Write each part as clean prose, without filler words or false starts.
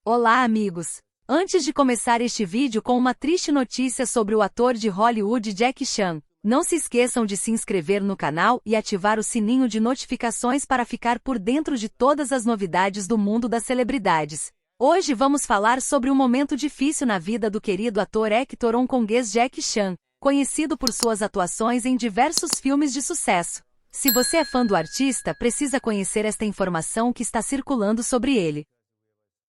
Olá, amigos! Antes de começar este vídeo com uma triste notícia sobre o ator de Hollywood Jackie Chan, não se esqueçam de se inscrever no canal e ativar o sininho de notificações para ficar por dentro de todas as novidades do mundo das celebridades. Hoje vamos falar sobre um momento difícil na vida do querido ator Hector hongkonguês Jackie Chan, conhecido por suas atuações em diversos filmes de sucesso. Se você é fã do artista, precisa conhecer esta informação que está circulando sobre ele.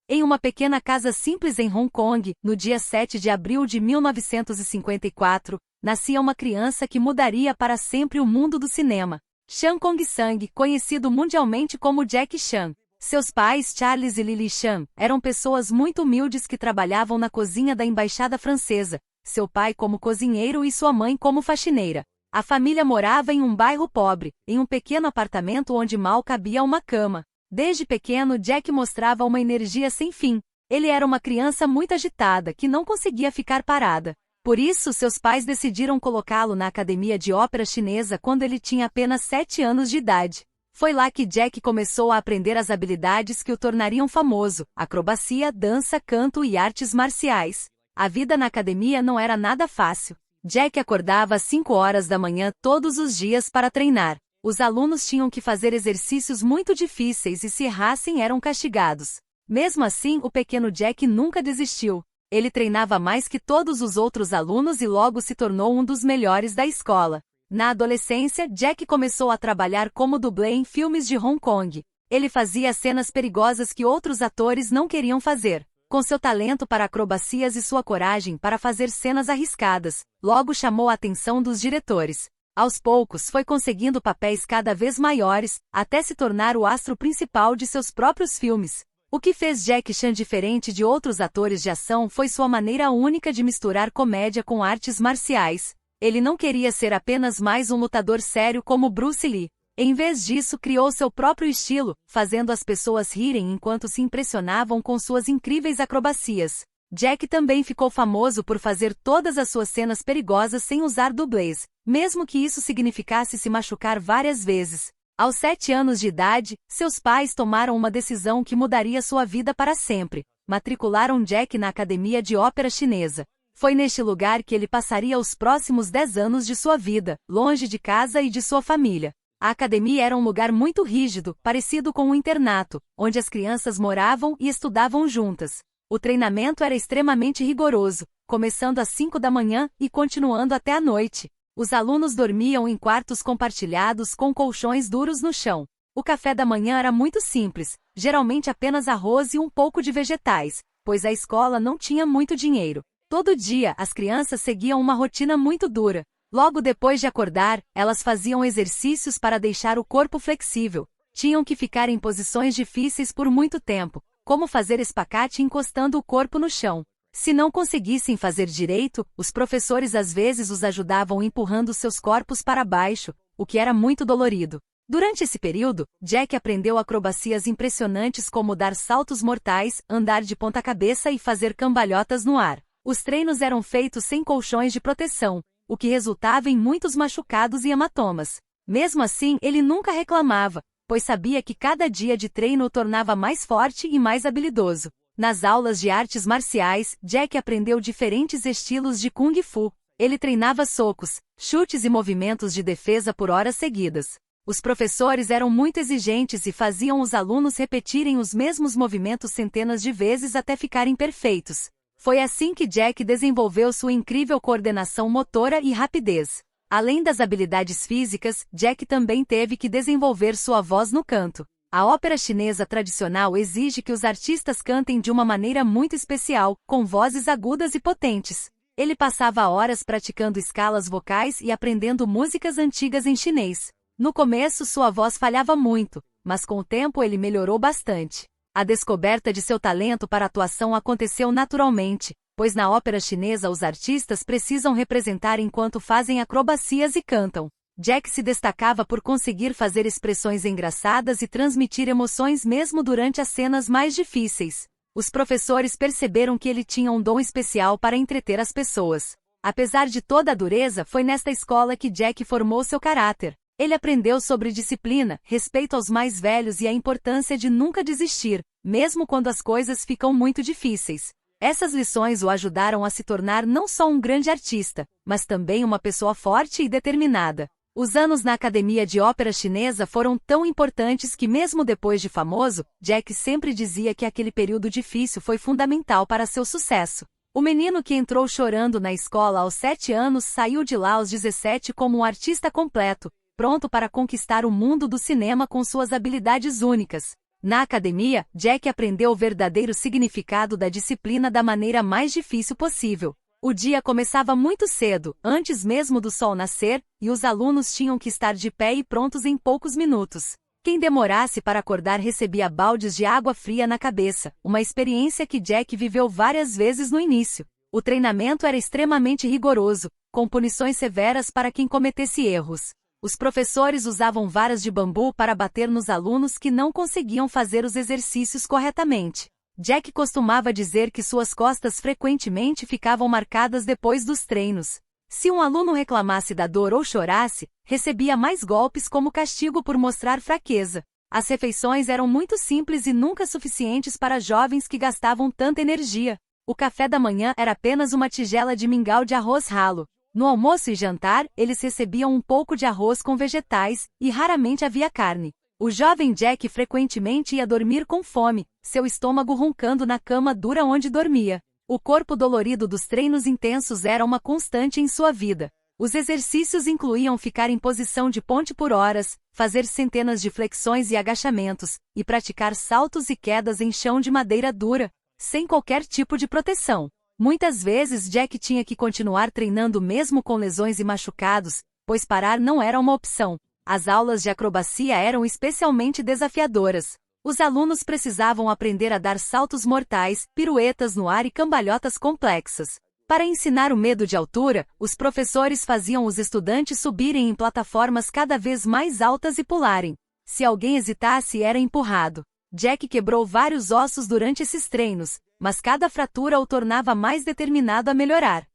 Em uma pequena casa simples em Hong Kong, no dia 7 de abril de 1954, nascia uma criança que mudaria para sempre o mundo do cinema. Chan Kong-sang, conhecido mundialmente como Jackie Chan. Seus pais, Charles e Lily Chan, eram pessoas muito humildes que trabalhavam na cozinha da embaixada francesa, seu pai como cozinheiro e sua mãe como faxineira. A família morava em um bairro pobre, em um pequeno apartamento onde mal cabia uma cama. Desde pequeno, Jack mostrava uma energia sem fim. Ele era uma criança muito agitada, que não conseguia ficar parada. Por isso, seus pais decidiram colocá-lo na academia de ópera chinesa quando ele tinha apenas 7 anos de idade. Foi lá que Jack começou a aprender as habilidades que o tornariam famoso: acrobacia, dança, canto e artes marciais. A vida na academia não era nada fácil. Jack acordava às 5 horas da manhã todos os dias para treinar. Os alunos tinham que fazer exercícios muito difíceis e se errassem eram castigados. Mesmo assim, o pequeno Jack nunca desistiu. Ele treinava mais que todos os outros alunos e logo se tornou um dos melhores da escola. Na adolescência, Jack começou a trabalhar como dublê em filmes de Hong Kong. Ele fazia cenas perigosas que outros atores não queriam fazer. Com seu talento para acrobacias e sua coragem para fazer cenas arriscadas, logo chamou a atenção dos diretores. Aos poucos foi conseguindo papéis cada vez maiores, até se tornar o astro principal de seus próprios filmes. O que fez Jackie Chan diferente de outros atores de ação foi sua maneira única de misturar comédia com artes marciais. Ele não queria ser apenas mais um lutador sério como Bruce Lee. Em vez disso, criou seu próprio estilo, fazendo as pessoas rirem enquanto se impressionavam com suas incríveis acrobacias. Jack também ficou famoso por fazer todas as suas cenas perigosas sem usar dublês, mesmo que isso significasse se machucar várias vezes. Aos 7 anos de idade, seus pais tomaram uma decisão que mudaria sua vida para sempre. Matricularam Jack na Academia de Ópera Chinesa. Foi neste lugar que ele passaria os próximos 10 anos de sua vida, longe de casa e de sua família. A academia era um lugar muito rígido, parecido com um internato, onde as crianças moravam e estudavam juntas. O treinamento era extremamente rigoroso, começando às 5 da manhã e continuando até a noite. Os alunos dormiam em quartos compartilhados com colchões duros no chão. O café da manhã era muito simples, geralmente apenas arroz e um pouco de vegetais, pois a escola não tinha muito dinheiro. Todo dia, as crianças seguiam uma rotina muito dura. Logo depois de acordar, elas faziam exercícios para deixar o corpo flexível. Tinham que ficar em posições difíceis por muito tempo, como fazer espacate encostando o corpo no chão. Se não conseguissem fazer direito, os professores às vezes os ajudavam empurrando seus corpos para baixo, o que era muito dolorido. Durante esse período, Jack aprendeu acrobacias impressionantes como dar saltos mortais, andar de ponta-cabeça e fazer cambalhotas no ar. Os treinos eram feitos sem colchões de proteção, o que resultava em muitos machucados e hematomas. Mesmo assim, ele nunca reclamava, pois sabia que cada dia de treino o tornava mais forte e mais habilidoso. Nas aulas de artes marciais, Jack aprendeu diferentes estilos de Kung Fu. Ele treinava socos, chutes e movimentos de defesa por horas seguidas. Os professores eram muito exigentes e faziam os alunos repetirem os mesmos movimentos centenas de vezes até ficarem perfeitos. Foi assim que Jack desenvolveu sua incrível coordenação motora e rapidez. Além das habilidades físicas, Jack também teve que desenvolver sua voz no canto. A ópera chinesa tradicional exige que os artistas cantem de uma maneira muito especial, com vozes agudas e potentes. Ele passava horas praticando escalas vocais e aprendendo músicas antigas em chinês. No começo, sua voz falhava muito, mas com o tempo ele melhorou bastante. A descoberta de seu talento para atuação aconteceu naturalmente, pois na ópera chinesa os artistas precisam representar enquanto fazem acrobacias e cantam. Jack se destacava por conseguir fazer expressões engraçadas e transmitir emoções mesmo durante as cenas mais difíceis. Os professores perceberam que ele tinha um dom especial para entreter as pessoas. Apesar de toda a dureza, foi nesta escola que Jack formou seu caráter. Ele aprendeu sobre disciplina, respeito aos mais velhos e a importância de nunca desistir, mesmo quando as coisas ficam muito difíceis. Essas lições o ajudaram a se tornar não só um grande artista, mas também uma pessoa forte e determinada. Os anos na Academia de Ópera Chinesa foram tão importantes que mesmo depois de famoso, Jack sempre dizia que aquele período difícil foi fundamental para seu sucesso. O menino que entrou chorando na escola aos 7 anos saiu de lá aos 17 como um artista completo, pronto para conquistar o mundo do cinema com suas habilidades únicas. Na academia, Jack aprendeu o verdadeiro significado da disciplina da maneira mais difícil possível. O dia começava muito cedo, antes mesmo do sol nascer, e os alunos tinham que estar de pé e prontos em poucos minutos. Quem demorasse para acordar recebia baldes de água fria na cabeça, uma experiência que Jack viveu várias vezes no início. O treinamento era extremamente rigoroso, com punições severas para quem cometesse erros. Os professores usavam varas de bambu para bater nos alunos que não conseguiam fazer os exercícios corretamente. Jack costumava dizer que suas costas frequentemente ficavam marcadas depois dos treinos. Se um aluno reclamasse da dor ou chorasse, recebia mais golpes como castigo por mostrar fraqueza. As refeições eram muito simples e nunca suficientes para jovens que gastavam tanta energia. O café da manhã era apenas uma tigela de mingau de arroz ralo. No almoço e jantar, eles recebiam um pouco de arroz com vegetais, e raramente havia carne. O jovem Jack frequentemente ia dormir com fome, seu estômago roncando na cama dura onde dormia. O corpo dolorido dos treinos intensos era uma constante em sua vida. Os exercícios incluíam ficar em posição de ponte por horas, fazer centenas de flexões e agachamentos, e praticar saltos e quedas em chão de madeira dura, sem qualquer tipo de proteção. Muitas vezes Jack tinha que continuar treinando mesmo com lesões e machucados, pois parar não era uma opção. As aulas de acrobacia eram especialmente desafiadoras. Os alunos precisavam aprender a dar saltos mortais, piruetas no ar e cambalhotas complexas. Para ensinar o medo de altura, os professores faziam os estudantes subirem em plataformas cada vez mais altas e pularem. Se alguém hesitasse, era empurrado. Jack quebrou vários ossos durante esses treinos, mas cada fratura o tornava mais determinado a melhorar.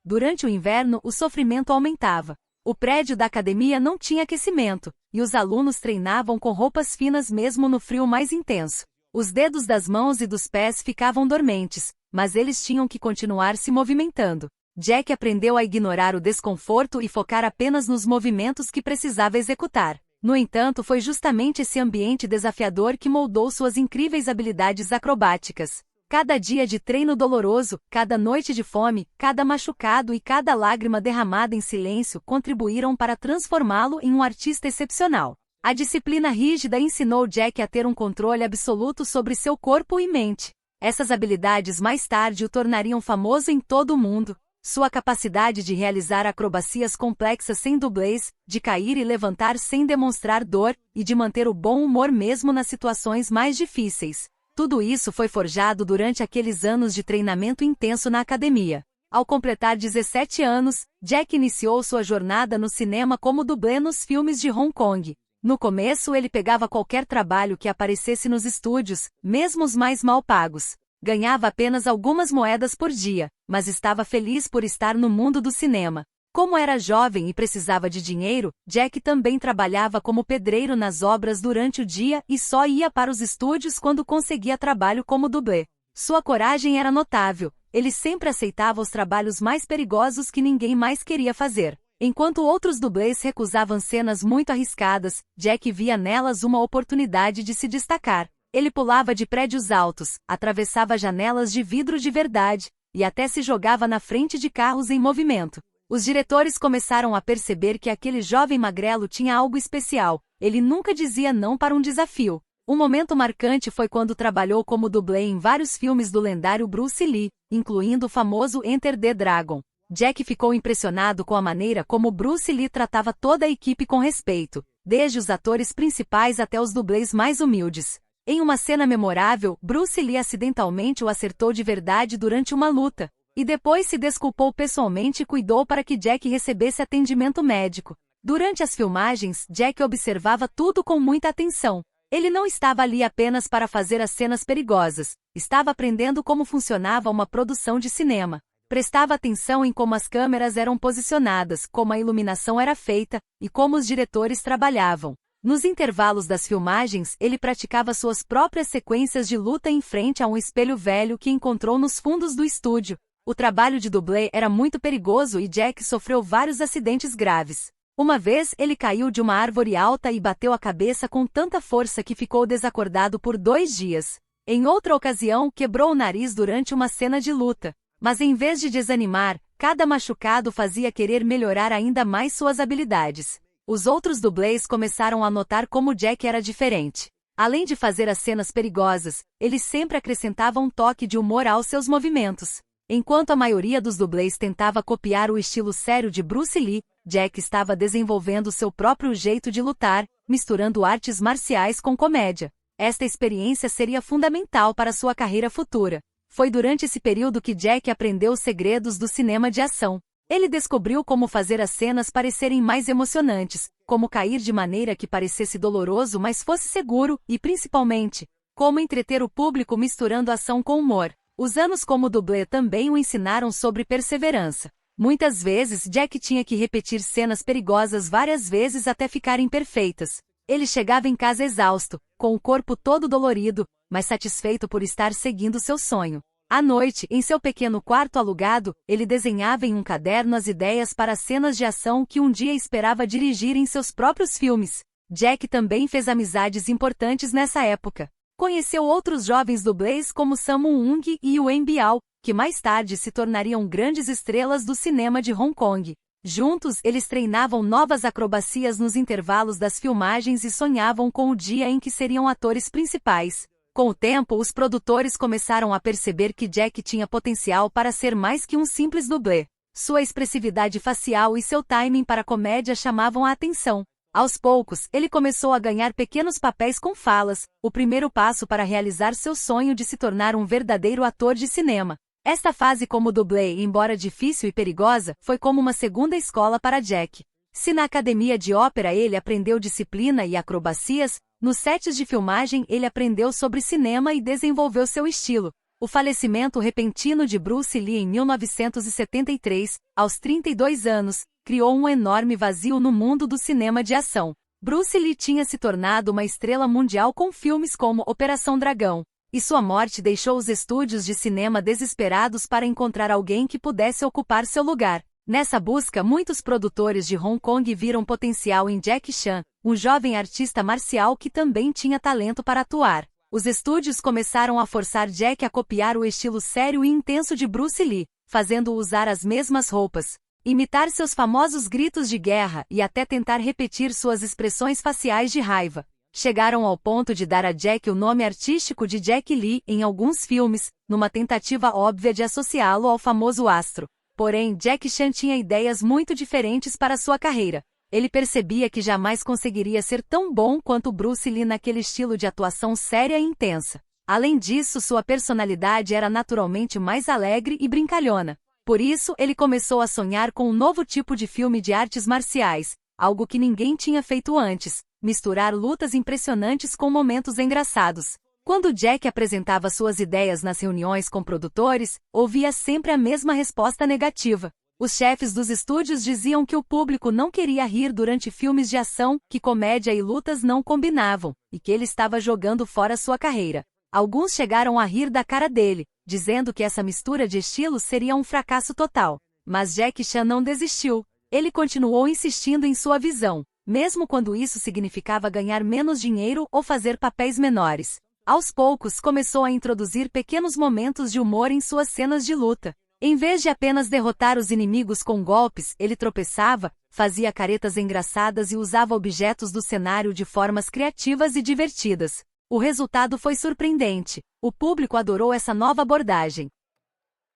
Durante o inverno, o sofrimento aumentava. O prédio da academia não tinha aquecimento, e os alunos treinavam com roupas finas mesmo no frio mais intenso. Os dedos das mãos e dos pés ficavam dormentes, mas eles tinham que continuar se movimentando. Jack aprendeu a ignorar o desconforto e focar apenas nos movimentos que precisava executar. No entanto, foi justamente esse ambiente desafiador que moldou suas incríveis habilidades acrobáticas. Cada dia de treino doloroso, cada noite de fome, cada machucado e cada lágrima derramada em silêncio contribuíram para transformá-lo em um artista excepcional. A disciplina rígida ensinou Jack a ter um controle absoluto sobre seu corpo e mente. Essas habilidades mais tarde o tornariam famoso em todo o mundo. Sua capacidade de realizar acrobacias complexas sem dublês, de cair e levantar sem demonstrar dor, e de manter o bom humor mesmo nas situações mais difíceis. Tudo isso foi forjado durante aqueles anos de treinamento intenso na academia. Ao completar 17 anos, Jack iniciou sua jornada no cinema como dublê nos filmes de Hong Kong. No começo ele pegava qualquer trabalho que aparecesse nos estúdios, mesmo os mais mal pagos. Ganhava apenas algumas moedas por dia, mas estava feliz por estar no mundo do cinema. Como era jovem e precisava de dinheiro, Jack também trabalhava como pedreiro nas obras durante o dia e só ia para os estúdios quando conseguia trabalho como dublê. Sua coragem era notável, ele sempre aceitava os trabalhos mais perigosos que ninguém mais queria fazer. Enquanto outros dublês recusavam cenas muito arriscadas, Jack via nelas uma oportunidade de se destacar. Ele pulava de prédios altos, atravessava janelas de vidro de verdade, e até se jogava na frente de carros em movimento. Os diretores começaram a perceber que aquele jovem magrelo tinha algo especial. Ele nunca dizia não para um desafio. Um momento marcante foi quando trabalhou como dublê em vários filmes do lendário Bruce Lee, incluindo o famoso Enter the Dragon. Jack ficou impressionado com a maneira como Bruce Lee tratava toda a equipe com respeito, desde os atores principais até os dublês mais humildes. Em uma cena memorável, Bruce Lee acidentalmente o acertou de verdade durante uma luta. E depois se desculpou pessoalmente e cuidou para que Jack recebesse atendimento médico. Durante as filmagens, Jack observava tudo com muita atenção. Ele não estava ali apenas para fazer as cenas perigosas, estava aprendendo como funcionava uma produção de cinema. Prestava atenção em como as câmeras eram posicionadas, como a iluminação era feita, e como os diretores trabalhavam. Nos intervalos das filmagens, ele praticava suas próprias sequências de luta em frente a um espelho velho que encontrou nos fundos do estúdio. O trabalho de dublê era muito perigoso e Jack sofreu vários acidentes graves. Uma vez, ele caiu de uma árvore alta e bateu a cabeça com tanta força que ficou desacordado por 2 dias. Em outra ocasião, quebrou o nariz durante uma cena de luta. Mas em vez de desanimar, cada machucado fazia querer melhorar ainda mais suas habilidades. Os outros dublês começaram a notar como Jack era diferente. Além de fazer as cenas perigosas, ele sempre acrescentava um toque de humor aos seus movimentos. Enquanto a maioria dos dublês tentava copiar o estilo sério de Bruce Lee, Jack estava desenvolvendo seu próprio jeito de lutar, misturando artes marciais com comédia. Esta experiência seria fundamental para sua carreira futura. Foi durante esse período que Jack aprendeu os segredos do cinema de ação. Ele descobriu como fazer as cenas parecerem mais emocionantes, como cair de maneira que parecesse doloroso mas fosse seguro, e principalmente, como entreter o público misturando ação com humor. Os anos como dublê também o ensinaram sobre perseverança. Muitas vezes Jack tinha que repetir cenas perigosas várias vezes até ficarem perfeitas. Ele chegava em casa exausto, com o corpo todo dolorido, mas satisfeito por estar seguindo seu sonho. À noite, em seu pequeno quarto alugado, ele desenhava em um caderno as ideias para cenas de ação que um dia esperava dirigir em seus próprios filmes. Jack também fez amizades importantes nessa época. Conheceu outros jovens dublês como Sammo Hung e Yuen Biao, que mais tarde se tornariam grandes estrelas do cinema de Hong Kong. Juntos, eles treinavam novas acrobacias nos intervalos das filmagens e sonhavam com o dia em que seriam atores principais. Com o tempo, os produtores começaram a perceber que Jack tinha potencial para ser mais que um simples dublê. Sua expressividade facial e seu timing para comédia chamavam a atenção. Aos poucos, ele começou a ganhar pequenos papéis com falas, o primeiro passo para realizar seu sonho de se tornar um verdadeiro ator de cinema. Esta fase como dublê, embora difícil e perigosa, foi como uma segunda escola para Jack. Se na academia de ópera ele aprendeu disciplina e acrobacias, nos sets de filmagem ele aprendeu sobre cinema e desenvolveu seu estilo. O falecimento repentino de Bruce Lee em 1973, aos 32 anos, criou um enorme vazio no mundo do cinema de ação. Bruce Lee tinha se tornado uma estrela mundial com filmes como Operação Dragão, e sua morte deixou os estúdios de cinema desesperados para encontrar alguém que pudesse ocupar seu lugar. Nessa busca, muitos produtores de Hong Kong viram potencial em Jack Chan, um jovem artista marcial que também tinha talento para atuar. Os estúdios começaram a forçar Jack a copiar o estilo sério e intenso de Bruce Lee, fazendo-o usar as mesmas roupas, imitar seus famosos gritos de guerra e até tentar repetir suas expressões faciais de raiva. Chegaram ao ponto de dar a Jack o nome artístico de Jack Lee em alguns filmes, numa tentativa óbvia de associá-lo ao famoso astro. Porém, Jack Chan tinha ideias muito diferentes para sua carreira. Ele percebia que jamais conseguiria ser tão bom quanto Bruce Lee naquele estilo de atuação séria e intensa. Além disso, sua personalidade era naturalmente mais alegre e brincalhona. Por isso, ele começou a sonhar com um novo tipo de filme de artes marciais, algo que ninguém tinha feito antes, misturar lutas impressionantes com momentos engraçados. Quando Jack apresentava suas ideias nas reuniões com produtores, ouvia sempre a mesma resposta negativa. Os chefes dos estúdios diziam que o público não queria rir durante filmes de ação, que comédia e lutas não combinavam, e que ele estava jogando fora sua carreira. Alguns chegaram a rir da cara dele, dizendo que essa mistura de estilos seria um fracasso total. Mas Jack Chan não desistiu. Ele continuou insistindo em sua visão, mesmo quando isso significava ganhar menos dinheiro ou fazer papéis menores. Aos poucos, começou a introduzir pequenos momentos de humor em suas cenas de luta. Em vez de apenas derrotar os inimigos com golpes, ele tropeçava, fazia caretas engraçadas e usava objetos do cenário de formas criativas e divertidas. O resultado foi surpreendente. O público adorou essa nova abordagem.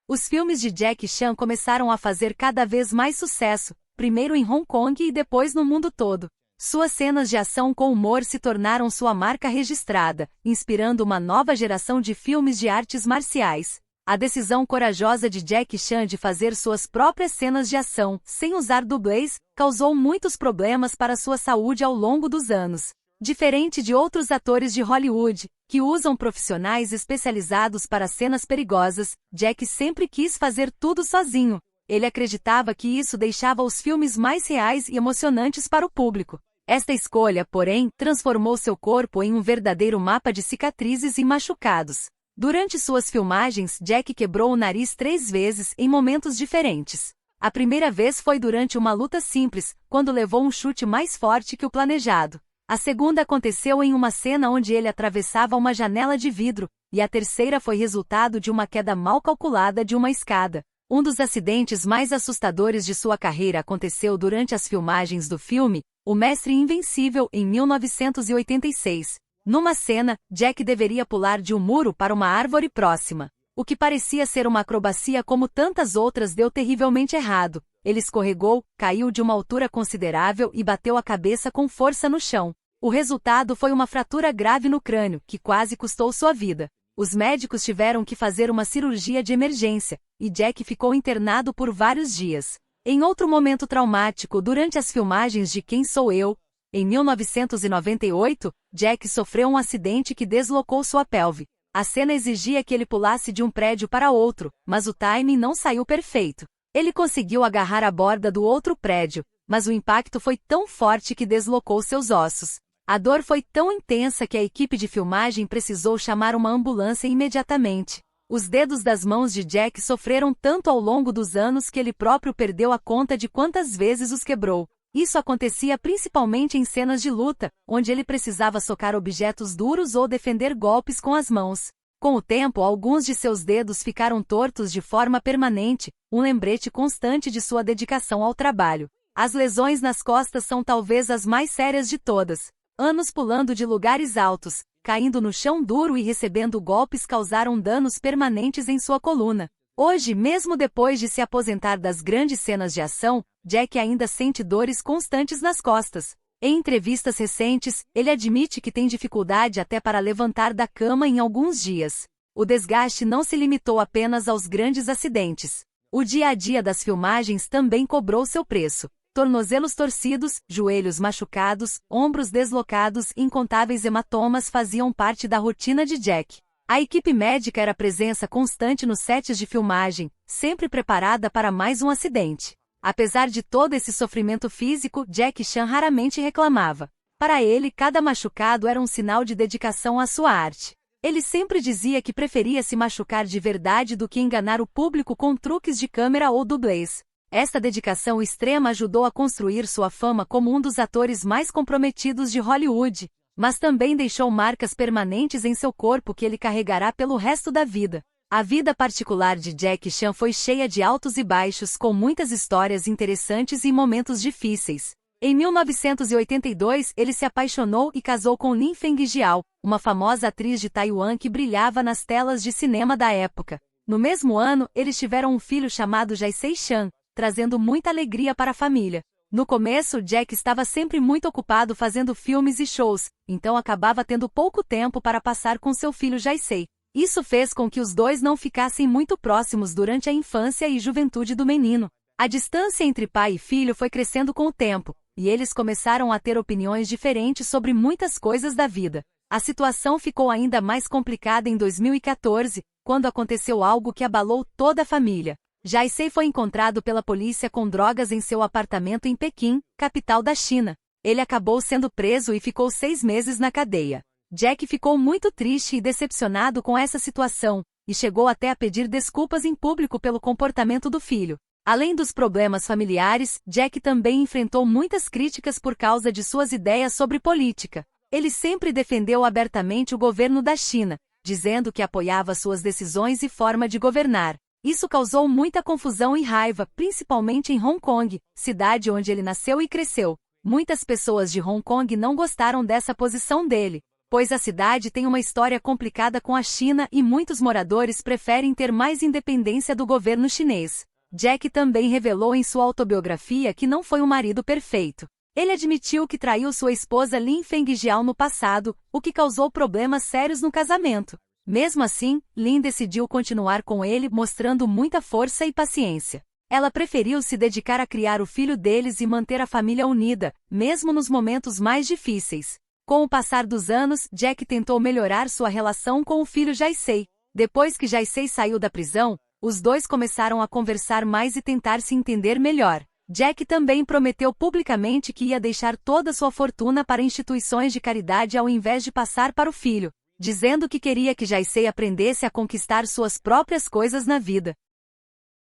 Os filmes de Jack Chan começaram a fazer cada vez mais sucesso, primeiro em Hong Kong e depois no mundo todo. Suas cenas de ação com humor se tornaram sua marca registrada, inspirando uma nova geração de filmes de artes marciais. A decisão corajosa de Jack Chan de fazer suas próprias cenas de ação, sem usar dublês, causou muitos problemas para sua saúde ao longo dos anos. Diferente de outros atores de Hollywood, que usam profissionais especializados para cenas perigosas, Jack sempre quis fazer tudo sozinho. Ele acreditava que isso deixava os filmes mais reais e emocionantes para o público. Esta escolha, porém, transformou seu corpo em um verdadeiro mapa de cicatrizes e machucados. Durante suas filmagens, Jack quebrou o nariz 3 vezes em momentos diferentes. A primeira vez foi durante uma luta simples, quando levou um chute mais forte que o planejado. A segunda aconteceu em uma cena onde ele atravessava uma janela de vidro, e a terceira foi resultado de uma queda mal calculada de uma escada. Um dos acidentes mais assustadores de sua carreira aconteceu durante as filmagens do filme O Mestre Invencível, em 1986. Numa cena, Jack deveria pular de um muro para uma árvore próxima. O que parecia ser uma acrobacia como tantas outras deu terrivelmente errado. Ele escorregou, caiu de uma altura considerável e bateu a cabeça com força no chão. O resultado foi uma fratura grave no crânio, que quase custou sua vida. Os médicos tiveram que fazer uma cirurgia de emergência, e Jack ficou internado por vários dias. Em outro momento traumático, durante as filmagens de Quem Sou Eu, em 1998, Jack sofreu um acidente que deslocou sua pelve. A cena exigia que ele pulasse de um prédio para outro, mas o timing não saiu perfeito. Ele conseguiu agarrar a borda do outro prédio, mas o impacto foi tão forte que deslocou seus ossos. A dor foi tão intensa que a equipe de filmagem precisou chamar uma ambulância imediatamente. Os dedos das mãos de Jack sofreram tanto ao longo dos anos que ele próprio perdeu a conta de quantas vezes os quebrou. Isso acontecia principalmente em cenas de luta, onde ele precisava socar objetos duros ou defender golpes com as mãos. Com o tempo, alguns de seus dedos ficaram tortos de forma permanente, um lembrete constante de sua dedicação ao trabalho. As lesões nas costas são talvez as mais sérias de todas. Anos pulando de lugares altos, caindo no chão duro e recebendo golpes causaram danos permanentes em sua coluna. Hoje, mesmo depois de se aposentar das grandes cenas de ação, Jack ainda sente dores constantes nas costas. Em entrevistas recentes, ele admite que tem dificuldade até para levantar da cama em alguns dias. O desgaste não se limitou apenas aos grandes acidentes. O dia a dia das filmagens também cobrou seu preço. Tornozelos torcidos, joelhos machucados, ombros deslocados e incontáveis hematomas faziam parte da rotina de Jack. A equipe médica era presença constante nos sets de filmagem, sempre preparada para mais um acidente. Apesar de todo esse sofrimento físico, Jack Chan raramente reclamava. Para ele, cada machucado era um sinal de dedicação à sua arte. Ele sempre dizia que preferia se machucar de verdade do que enganar o público com truques de câmera ou dublês. Esta dedicação extrema ajudou a construir sua fama como um dos atores mais comprometidos de Hollywood, mas também deixou marcas permanentes em seu corpo que ele carregará pelo resto da vida. A vida particular de Jack Chan foi cheia de altos e baixos, com muitas histórias interessantes e momentos difíceis. Em 1982, ele se apaixonou e casou com Lin Fengjiao, uma famosa atriz de Taiwan que brilhava nas telas de cinema da época. No mesmo ano, eles tiveram um filho chamado Jae-sei Chan, trazendo muita alegria para a família. No começo, Jack estava sempre muito ocupado fazendo filmes e shows, então acabava tendo pouco tempo para passar com seu filho Jae-sei. Isso fez com que os dois não ficassem muito próximos durante a infância e juventude do menino. A distância entre pai e filho foi crescendo com o tempo, e eles começaram a ter opiniões diferentes sobre muitas coisas da vida. A situação ficou ainda mais complicada em 2014, quando aconteceu algo que abalou toda a família. Jae-sei foi encontrado pela polícia com drogas em seu apartamento em Pequim, capital da China. Ele acabou sendo preso e ficou 6 meses na cadeia. Jack ficou muito triste e decepcionado com essa situação, e chegou até a pedir desculpas em público pelo comportamento do filho. Além dos problemas familiares, Jack também enfrentou muitas críticas por causa de suas ideias sobre política. Ele sempre defendeu abertamente o governo da China, dizendo que apoiava suas decisões e forma de governar. Isso causou muita confusão e raiva, principalmente em Hong Kong, cidade onde ele nasceu e cresceu. Muitas pessoas de Hong Kong não gostaram dessa posição dele, pois a cidade tem uma história complicada com a China e muitos moradores preferem ter mais independência do governo chinês. Jack também revelou em sua autobiografia que não foi um marido perfeito. Ele admitiu que traiu sua esposa Lin Fengjiao no passado, o que causou problemas sérios no casamento. Mesmo assim, Lin decidiu continuar com ele, mostrando muita força e paciência. Ela preferiu se dedicar a criar o filho deles e manter a família unida, mesmo nos momentos mais difíceis. Com o passar dos anos, Jack tentou melhorar sua relação com o filho Jae-sei. Depois que Jae-sei saiu da prisão, os dois começaram a conversar mais e tentar se entender melhor. Jack também prometeu publicamente que ia deixar toda sua fortuna para instituições de caridade ao invés de passar para o filho, dizendo que queria que Jay aprendesse a conquistar suas próprias coisas na vida.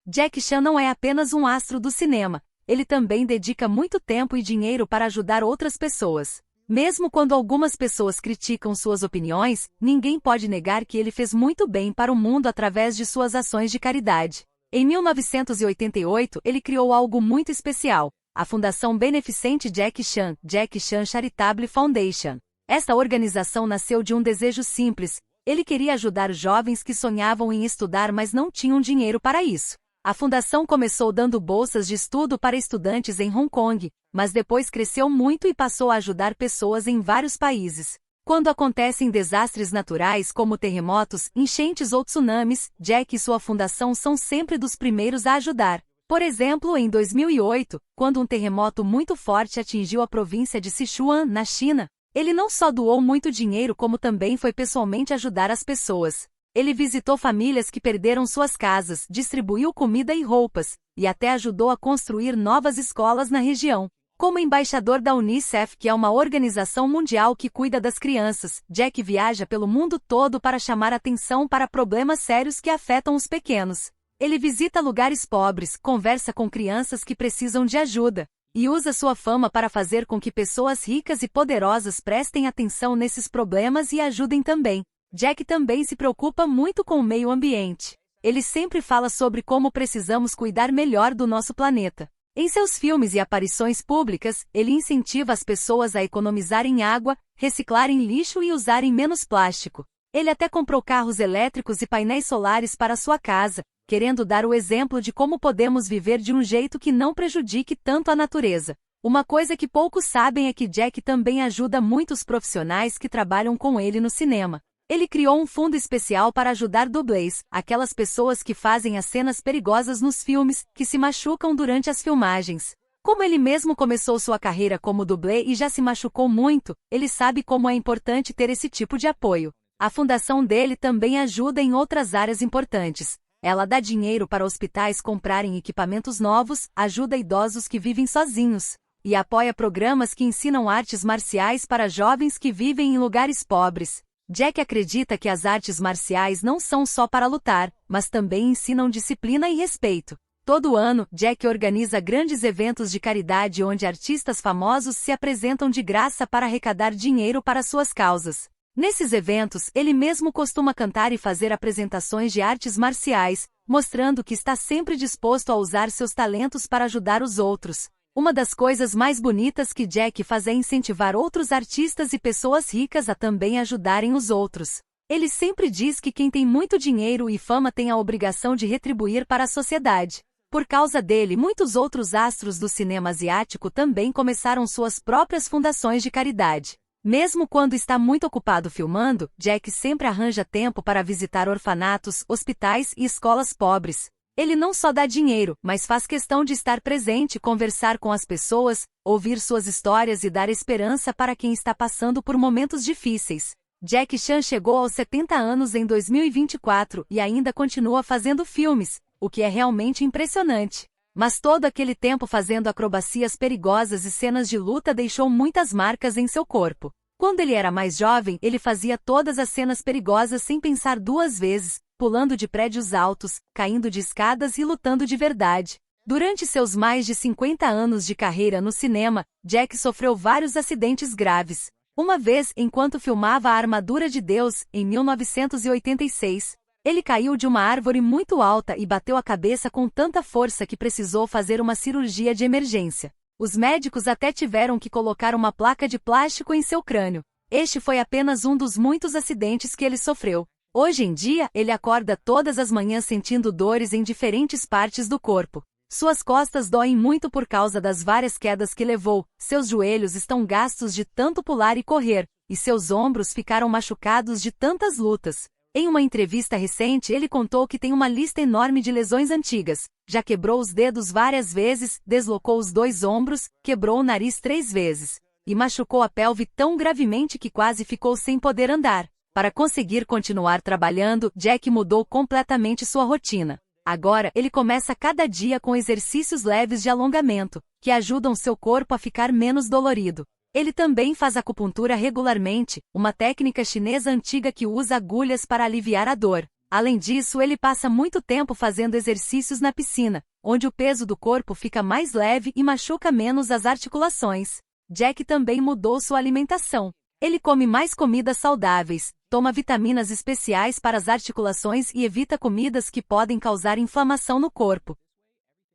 Jack Chan não é apenas um astro do cinema, ele também dedica muito tempo e dinheiro para ajudar outras pessoas. Mesmo quando algumas pessoas criticam suas opiniões, ninguém pode negar que ele fez muito bem para o mundo através de suas ações de caridade. Em 1988, ele criou algo muito especial, a Fundação Beneficente Jack Chan Charitable Foundation. Esta organização nasceu de um desejo simples, ele queria ajudar jovens que sonhavam em estudar mas não tinham dinheiro para isso. A fundação começou dando bolsas de estudo para estudantes em Hong Kong, mas depois cresceu muito e passou a ajudar pessoas em vários países. Quando acontecem desastres naturais como terremotos, enchentes ou tsunamis, Jack e sua fundação são sempre dos primeiros a ajudar. Por exemplo, em 2008, quando um terremoto muito forte atingiu a província de Sichuan, na China, ele não só doou muito dinheiro como também foi pessoalmente ajudar as pessoas. Ele visitou famílias que perderam suas casas, distribuiu comida e roupas, e até ajudou a construir novas escolas na região. Como embaixador da Unicef, que é uma organização mundial que cuida das crianças, Jack viaja pelo mundo todo para chamar atenção para problemas sérios que afetam os pequenos. Ele visita lugares pobres, conversa com crianças que precisam de ajuda, e usa sua fama para fazer com que pessoas ricas e poderosas prestem atenção nesses problemas e ajudem também. Jack também se preocupa muito com o meio ambiente. Ele sempre fala sobre como precisamos cuidar melhor do nosso planeta. Em seus filmes e aparições públicas, ele incentiva as pessoas a economizarem água, reciclarem lixo e usarem menos plástico. Ele até comprou carros elétricos e painéis solares para sua casa, querendo dar o exemplo de como podemos viver de um jeito que não prejudique tanto a natureza. Uma coisa que poucos sabem é que Jack também ajuda muitos profissionais que trabalham com ele no cinema. Ele criou um fundo especial para ajudar dublês, aquelas pessoas que fazem as cenas perigosas nos filmes, que se machucam durante as filmagens. Como ele mesmo começou sua carreira como dublê e já se machucou muito, ele sabe como é importante ter esse tipo de apoio. A fundação dele também ajuda em outras áreas importantes. Ela dá dinheiro para hospitais comprarem equipamentos novos, ajuda idosos que vivem sozinhos, e apoia programas que ensinam artes marciais para jovens que vivem em lugares pobres. Jack acredita que as artes marciais não são só para lutar, mas também ensinam disciplina e respeito. Todo ano, Jack organiza grandes eventos de caridade onde artistas famosos se apresentam de graça para arrecadar dinheiro para suas causas. Nesses eventos, ele mesmo costuma cantar e fazer apresentações de artes marciais, mostrando que está sempre disposto a usar seus talentos para ajudar os outros. Uma das coisas mais bonitas que Jack faz é incentivar outros artistas e pessoas ricas a também ajudarem os outros. Ele sempre diz que quem tem muito dinheiro e fama tem a obrigação de retribuir para a sociedade. Por causa dele, muitos outros astros do cinema asiático também começaram suas próprias fundações de caridade. Mesmo quando está muito ocupado filmando, Jack sempre arranja tempo para visitar orfanatos, hospitais e escolas pobres. Ele não só dá dinheiro, mas faz questão de estar presente, conversar com as pessoas, ouvir suas histórias e dar esperança para quem está passando por momentos difíceis. Jack Chan chegou aos 70 anos em 2024 e ainda continua fazendo filmes, o que é realmente impressionante. Mas todo aquele tempo fazendo acrobacias perigosas e cenas de luta deixou muitas marcas em seu corpo. Quando ele era mais jovem, ele fazia todas as cenas perigosas sem pensar duas vezes, pulando de prédios altos, caindo de escadas e lutando de verdade. Durante seus mais de 50 anos de carreira no cinema, Jack sofreu vários acidentes graves. Uma vez, enquanto filmava A Armadura de Deus, em 1986, ele caiu de uma árvore muito alta e bateu a cabeça com tanta força que precisou fazer uma cirurgia de emergência. Os médicos até tiveram que colocar uma placa de plástico em seu crânio. Este foi apenas um dos muitos acidentes que ele sofreu. Hoje em dia, ele acorda todas as manhãs sentindo dores em diferentes partes do corpo. Suas costas doem muito por causa das várias quedas que levou, seus joelhos estão gastos de tanto pular e correr, e seus ombros ficaram machucados de tantas lutas. Em uma entrevista recente, ele contou que tem uma lista enorme de lesões antigas. Já quebrou os dedos várias vezes, deslocou os 2 ombros, quebrou o nariz 3 vezes. E machucou a pelve tão gravemente que quase ficou sem poder andar. Para conseguir continuar trabalhando, Jack mudou completamente sua rotina. Agora, ele começa cada dia com exercícios leves de alongamento, que ajudam seu corpo a ficar menos dolorido. Ele também faz acupuntura regularmente, uma técnica chinesa antiga que usa agulhas para aliviar a dor. Além disso, ele passa muito tempo fazendo exercícios na piscina, onde o peso do corpo fica mais leve e machuca menos as articulações. Jack também mudou sua alimentação. Ele come mais comidas saudáveis, toma vitaminas especiais para as articulações e evita comidas que podem causar inflamação no corpo.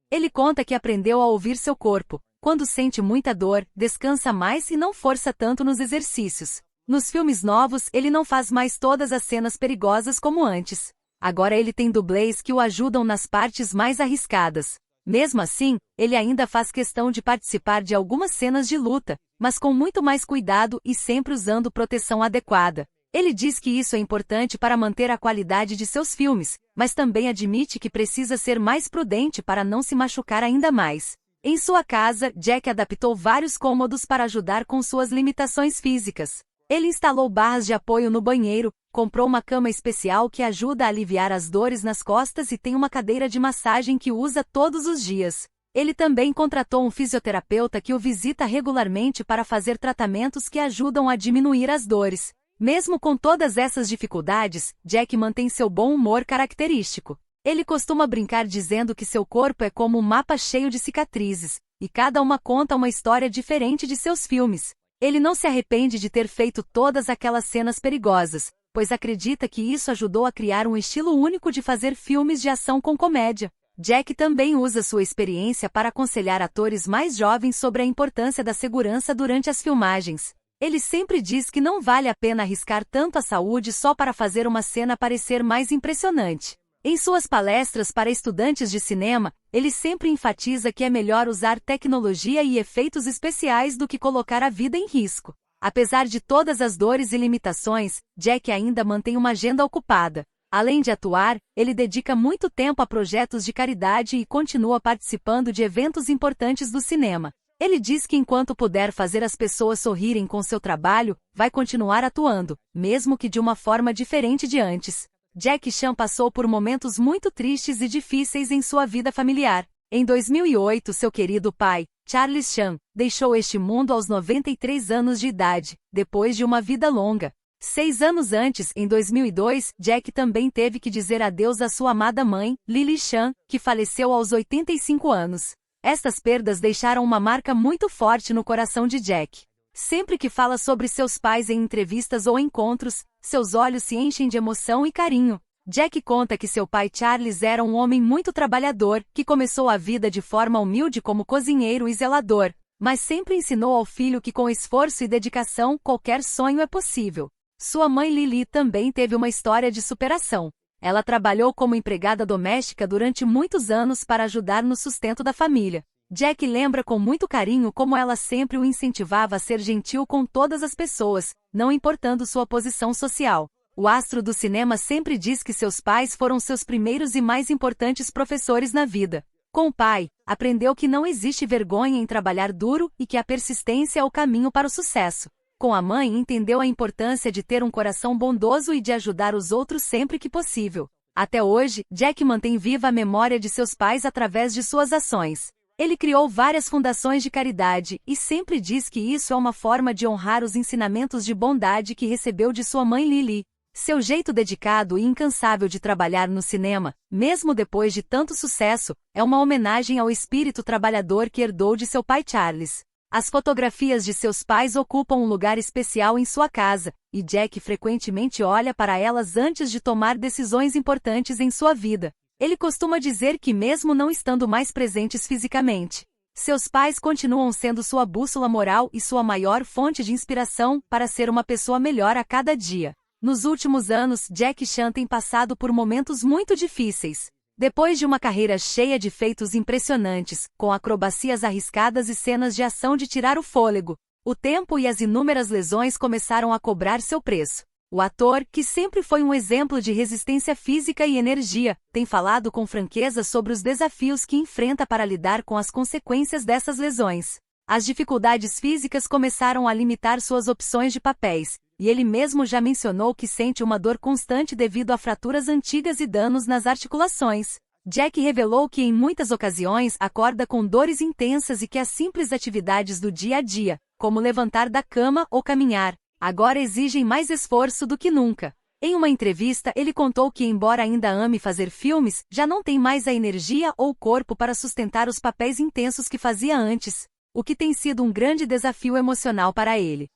Ele conta que aprendeu a ouvir seu corpo. Quando sente muita dor, descansa mais e não força tanto nos exercícios. Nos filmes novos, ele não faz mais todas as cenas perigosas como antes. Agora ele tem dublês que o ajudam nas partes mais arriscadas. Mesmo assim, ele ainda faz questão de participar de algumas cenas de luta, mas com muito mais cuidado e sempre usando proteção adequada. Ele diz que isso é importante para manter a qualidade de seus filmes, mas também admite que precisa ser mais prudente para não se machucar ainda mais. Em sua casa, Jack adaptou vários cômodos para ajudar com suas limitações físicas. Ele instalou barras de apoio no banheiro, comprou uma cama especial que ajuda a aliviar as dores nas costas e tem uma cadeira de massagem que usa todos os dias. Ele também contratou um fisioterapeuta que o visita regularmente para fazer tratamentos que ajudam a diminuir as dores. Mesmo com todas essas dificuldades, Jack mantém seu bom humor característico. Ele costuma brincar dizendo que seu corpo é como um mapa cheio de cicatrizes, e cada uma conta uma história diferente de seus filmes. Ele não se arrepende de ter feito todas aquelas cenas perigosas, pois acredita que isso ajudou a criar um estilo único de fazer filmes de ação com comédia. Jack também usa sua experiência para aconselhar atores mais jovens sobre a importância da segurança durante as filmagens. Ele sempre diz que não vale a pena arriscar tanto a saúde só para fazer uma cena parecer mais impressionante. Em suas palestras para estudantes de cinema, ele sempre enfatiza que é melhor usar tecnologia e efeitos especiais do que colocar a vida em risco. Apesar de todas as dores e limitações, Jack ainda mantém uma agenda ocupada. Além de atuar, ele dedica muito tempo a projetos de caridade e continua participando de eventos importantes do cinema. Ele diz que enquanto puder fazer as pessoas sorrirem com seu trabalho, vai continuar atuando, mesmo que de uma forma diferente de antes. Jack Chan passou por momentos muito tristes e difíceis em sua vida familiar. Em 2008, seu querido pai, Charles Chan, deixou este mundo aos 93 anos de idade, depois de uma vida longa. 6 anos antes, em 2002, Jack também teve que dizer adeus à sua amada mãe, Lily Chan, que faleceu aos 85 anos. Estas perdas deixaram uma marca muito forte no coração de Jack. Sempre que fala sobre seus pais em entrevistas ou encontros, seus olhos se enchem de emoção e carinho. Jack conta que seu pai Charles era um homem muito trabalhador, que começou a vida de forma humilde como cozinheiro e zelador, mas sempre ensinou ao filho que com esforço e dedicação qualquer sonho é possível. Sua mãe Lily também teve uma história de superação. Ela trabalhou como empregada doméstica durante muitos anos para ajudar no sustento da família. Jack lembra com muito carinho como ela sempre o incentivava a ser gentil com todas as pessoas, não importando sua posição social. O astro do cinema sempre diz que seus pais foram seus primeiros e mais importantes professores na vida. Com o pai, aprendeu que não existe vergonha em trabalhar duro e que a persistência é o caminho para o sucesso. Com a mãe, entendeu a importância de ter um coração bondoso e de ajudar os outros sempre que possível. Até hoje, Jack mantém viva a memória de seus pais através de suas ações. Ele criou várias fundações de caridade e sempre diz que isso é uma forma de honrar os ensinamentos de bondade que recebeu de sua mãe Lily. Seu jeito dedicado e incansável de trabalhar no cinema, mesmo depois de tanto sucesso, é uma homenagem ao espírito trabalhador que herdou de seu pai Charles. As fotografias de seus pais ocupam um lugar especial em sua casa, e Jack frequentemente olha para elas antes de tomar decisões importantes em sua vida. Ele costuma dizer que mesmo não estando mais presentes fisicamente, seus pais continuam sendo sua bússola moral e sua maior fonte de inspiração para ser uma pessoa melhor a cada dia. Nos últimos anos, Jack Chan tem passado por momentos muito difíceis. Depois de uma carreira cheia de feitos impressionantes, com acrobacias arriscadas e cenas de ação de tirar o fôlego, o tempo e as inúmeras lesões começaram a cobrar seu preço. O ator, que sempre foi um exemplo de resistência física e energia, tem falado com franqueza sobre os desafios que enfrenta para lidar com as consequências dessas lesões. As dificuldades físicas começaram a limitar suas opções de papéis, e ele mesmo já mencionou que sente uma dor constante devido a fraturas antigas e danos nas articulações. Jack revelou que em muitas ocasiões acorda com dores intensas e que as simples atividades do dia a dia, como levantar da cama ou caminhar, agora exigem mais esforço do que nunca. Em uma entrevista, ele contou que, embora ainda ame fazer filmes, já não tem mais a energia ou corpo para sustentar os papéis intensos que fazia antes, o que tem sido um grande desafio emocional para ele.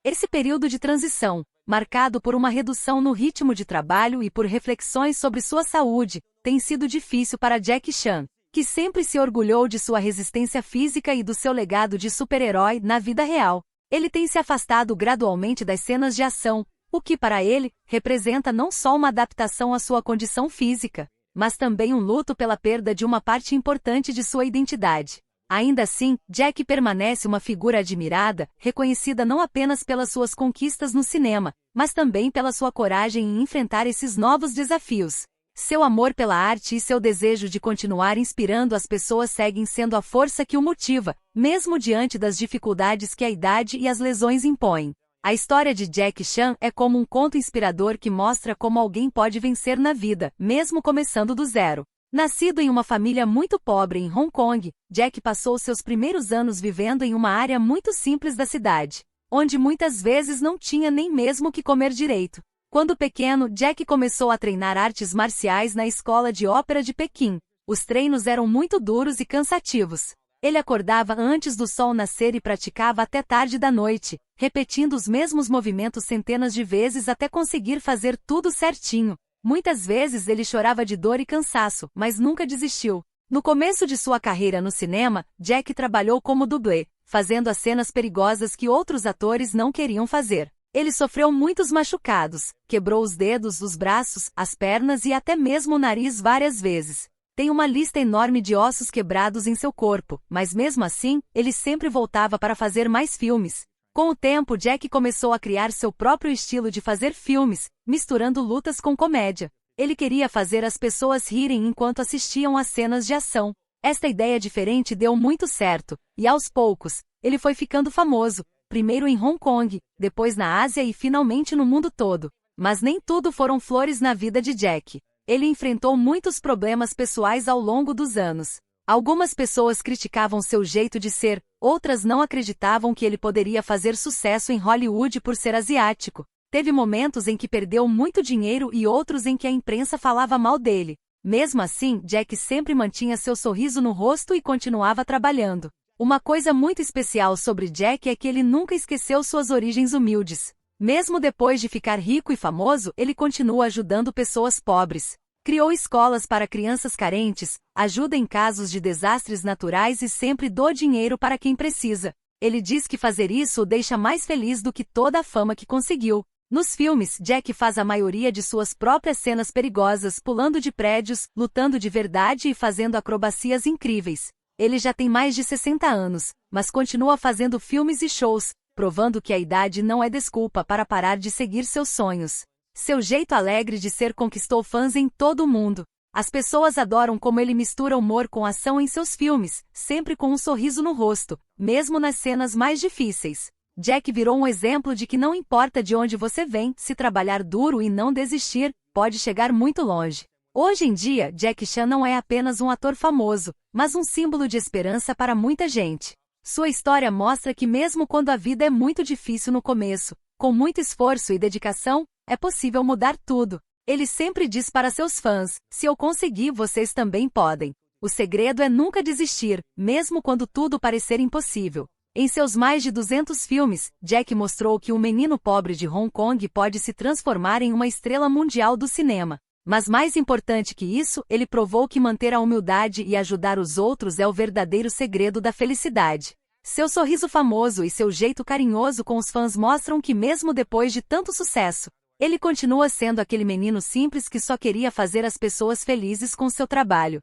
Esse período de transição, marcado por uma redução no ritmo de trabalho e por reflexões sobre sua saúde, tem sido difícil para Jack Chan, que sempre se orgulhou de sua resistência física e do seu legado de super-herói na vida real. Ele tem se afastado gradualmente das cenas de ação, o que para ele representa não só uma adaptação à sua condição física, mas também um luto pela perda de uma parte importante de sua identidade. Ainda assim, Jack permanece uma figura admirada, reconhecida não apenas pelas suas conquistas no cinema, mas também pela sua coragem em enfrentar esses novos desafios. Seu amor pela arte e seu desejo de continuar inspirando as pessoas seguem sendo a força que o motiva, mesmo diante das dificuldades que a idade e as lesões impõem. A história de Jack Chan é como um conto inspirador que mostra como alguém pode vencer na vida, mesmo começando do zero. Nascido em uma família muito pobre em Hong Kong, Jack passou seus primeiros anos vivendo em uma área muito simples da cidade, onde muitas vezes não tinha nem mesmo o que comer direito. Quando pequeno, Jack começou a treinar artes marciais na escola de ópera de Pequim. Os treinos eram muito duros e cansativos. Ele acordava antes do sol nascer e praticava até tarde da noite, repetindo os mesmos movimentos centenas de vezes até conseguir fazer tudo certinho. Muitas vezes ele chorava de dor e cansaço, mas nunca desistiu. No começo de sua carreira no cinema, Jack trabalhou como dublê, fazendo as cenas perigosas que outros atores não queriam fazer. Ele sofreu muitos machucados, quebrou os dedos, os braços, as pernas e até mesmo o nariz várias vezes. Tem uma lista enorme de ossos quebrados em seu corpo, mas mesmo assim, ele sempre voltava para fazer mais filmes. Com o tempo, Jack começou a criar seu próprio estilo de fazer filmes, misturando lutas com comédia. Ele queria fazer as pessoas rirem enquanto assistiam às cenas de ação. Esta ideia diferente deu muito certo, e aos poucos, ele foi ficando famoso, primeiro em Hong Kong, depois na Ásia e finalmente no mundo todo. Mas nem tudo foram flores na vida de Jack. Ele enfrentou muitos problemas pessoais ao longo dos anos. Algumas pessoas criticavam seu jeito de ser, outras não acreditavam que ele poderia fazer sucesso em Hollywood por ser asiático. Teve momentos em que perdeu muito dinheiro e outros em que a imprensa falava mal dele. Mesmo assim, Jack sempre mantinha seu sorriso no rosto e continuava trabalhando. Uma coisa muito especial sobre Jack é que ele nunca esqueceu suas origens humildes. Mesmo depois de ficar rico e famoso, ele continua ajudando pessoas pobres. Criou escolas para crianças carentes, ajuda em casos de desastres naturais e sempre doa dinheiro para quem precisa. Ele diz que fazer isso o deixa mais feliz do que toda a fama que conseguiu. Nos filmes, Jack faz a maioria de suas próprias cenas perigosas, pulando de prédios, lutando de verdade e fazendo acrobacias incríveis. Ele já tem mais de 60 anos, mas continua fazendo filmes e shows, provando que a idade não é desculpa para parar de seguir seus sonhos. Seu jeito alegre de ser conquistou fãs em todo o mundo. As pessoas adoram como ele mistura humor com ação em seus filmes, sempre com um sorriso no rosto, mesmo nas cenas mais difíceis. Jack virou um exemplo de que não importa de onde você vem, se trabalhar duro e não desistir, pode chegar muito longe. Hoje em dia, Jack Chan não é apenas um ator famoso, mas um símbolo de esperança para muita gente. Sua história mostra que mesmo quando a vida é muito difícil no começo, com muito esforço e dedicação, é possível mudar tudo. Ele sempre diz para seus fãs: se eu conseguir, vocês também podem. O segredo é nunca desistir, mesmo quando tudo parecer impossível. Em seus mais de 200 filmes, Jack mostrou que um menino pobre de Hong Kong pode se transformar em uma estrela mundial do cinema. Mas mais importante que isso, ele provou que manter a humildade e ajudar os outros é o verdadeiro segredo da felicidade. Seu sorriso famoso e seu jeito carinhoso com os fãs mostram que mesmo depois de tanto sucesso, ele continua sendo aquele menino simples que só queria fazer as pessoas felizes com seu trabalho.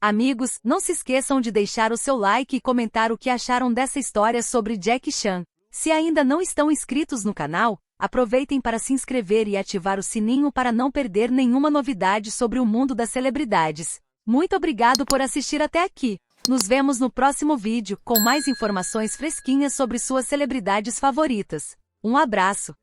Amigos, não se esqueçam de deixar o seu like e comentar o que acharam dessa história sobre Jack Chan. Se ainda não estão inscritos no canal, aproveitem para se inscrever e ativar o sininho para não perder nenhuma novidade sobre o mundo das celebridades. Muito obrigado por assistir até aqui. Nos vemos no próximo vídeo, com mais informações fresquinhas sobre suas celebridades favoritas. Um abraço!